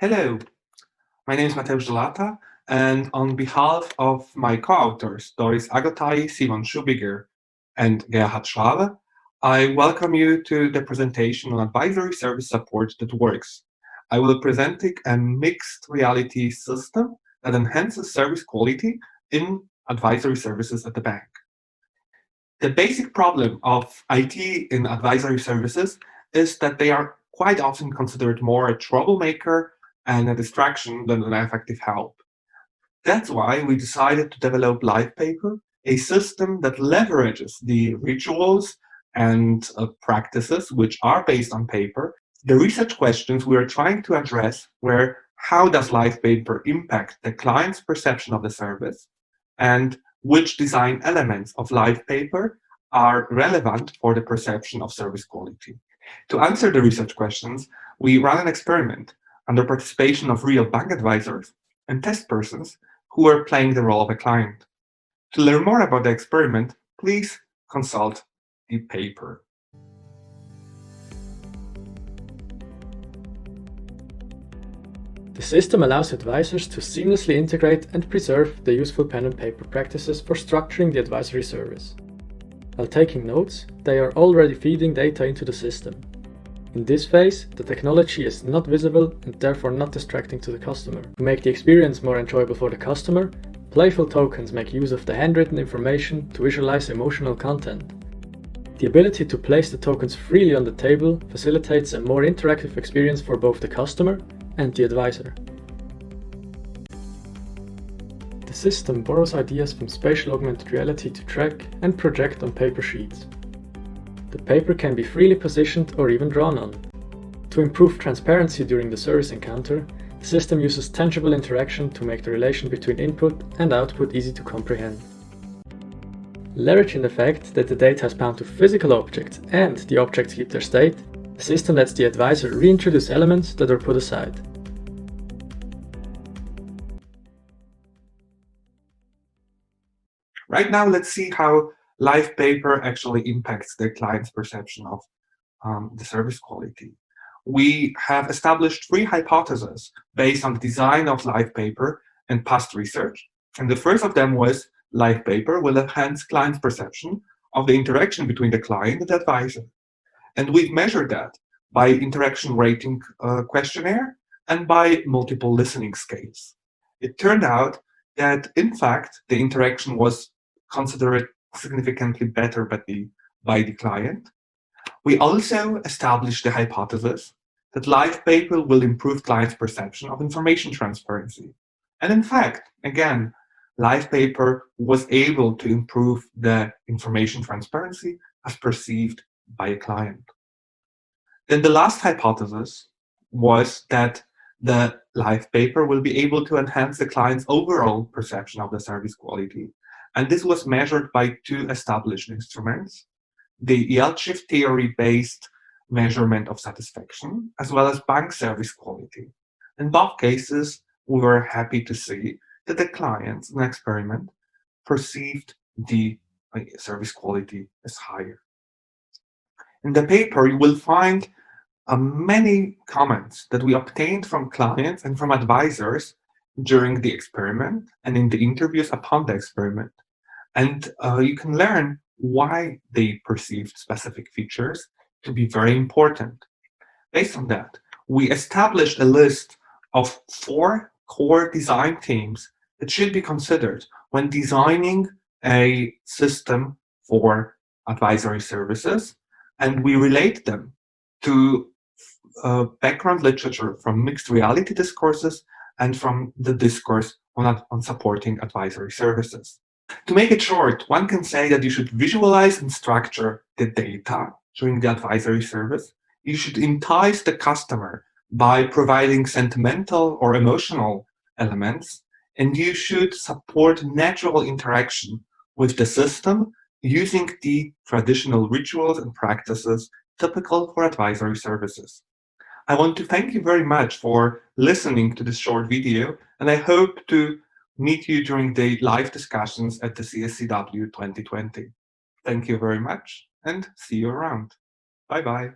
Hello, my name is Mateusz Dolata, and on behalf of my co-authors, Doris Agotai, Schubiger, and Gerhard Schwabe, I welcome you to the presentation on advisory service support that works. I will present a mixed reality system that enhances service quality in advisory services at the bank. The basic problem of IT in advisory services is that they are quite often considered more a troublemaker and a distraction than an effective help. That's why we decided to develop LivePaper, a system that leverages the rituals and practices which are based on paper. The research questions we are trying to address were: how does LivePaper impact the client's perception of the service, and which design elements of LivePaper are relevant for the perception of service quality. To answer the research questions, we ran an experiment under participation of real bank advisors and test persons who were playing the role of a client. To learn more about the experiment, please consult the paper. The system allows advisors to seamlessly integrate and preserve the useful pen and paper practices for structuring the advisory service. While taking notes, they are already feeding data into the system. In this phase, the technology is not visible and therefore not distracting to the customer. To make the experience more enjoyable for the customer, playful tokens make use of the handwritten information to visualize emotional content. The ability to place the tokens freely on the table facilitates a more interactive experience for both the customer and the advisor. The system borrows ideas from spatial augmented reality to track and project on paper sheets. The paper can be freely positioned or even drawn on. To improve transparency during the service encounter, the system uses tangible interaction to make the relation between input and output easy to comprehend. Leveraging the fact that the data is bound to physical objects and the objects keep their state, the system lets the advisor reintroduce elements that are put aside. Right now, let's see how LivePaper actually impacts the client's perception of the service quality. We have established 3 hypotheses based on the design of LivePaper and past research. And the first of them was LivePaper will enhance client's perception of the interaction between the client and the advisor. And we've measured that by interaction rating questionnaire and by multiple listening scales. It turned out that, in fact, the interaction was considered significantly better by the client. We also established the hypothesis that LivePaper will improve clients' perception of information transparency. And in fact, again, LivePaper was able to improve the information transparency as perceived by a client. Then the last hypothesis was that the LivePaper will be able to enhance the client's overall perception of the service quality. And this was measured by 2 established instruments: the Yield-Shift theory-based measurement of satisfaction, as well as bank service quality. In both cases, we were happy to see that the clients in the experiment perceived the service quality as higher. In the paper, you will find many comments that we obtained from clients and from advisors during the experiment and in the interviews upon the experiment. And you can learn why they perceived specific features to be very important. Based on that, we established a list of 4 core design themes that should be considered when designing a system for advisory services, and we relate them to background literature from mixed reality discourses and from the discourse on supporting advisory services. To make it short, one can say that you should visualize and structure the data during the advisory service. You should entice the customer by providing sentimental or emotional elements, and you should support natural interaction with the system using the traditional rituals and practices typical for advisory services. I want to thank you very much for listening to this short video, and I hope to meet you during the live discussions at the CSCW 2020. Thank you very much, and see you around. Bye-bye.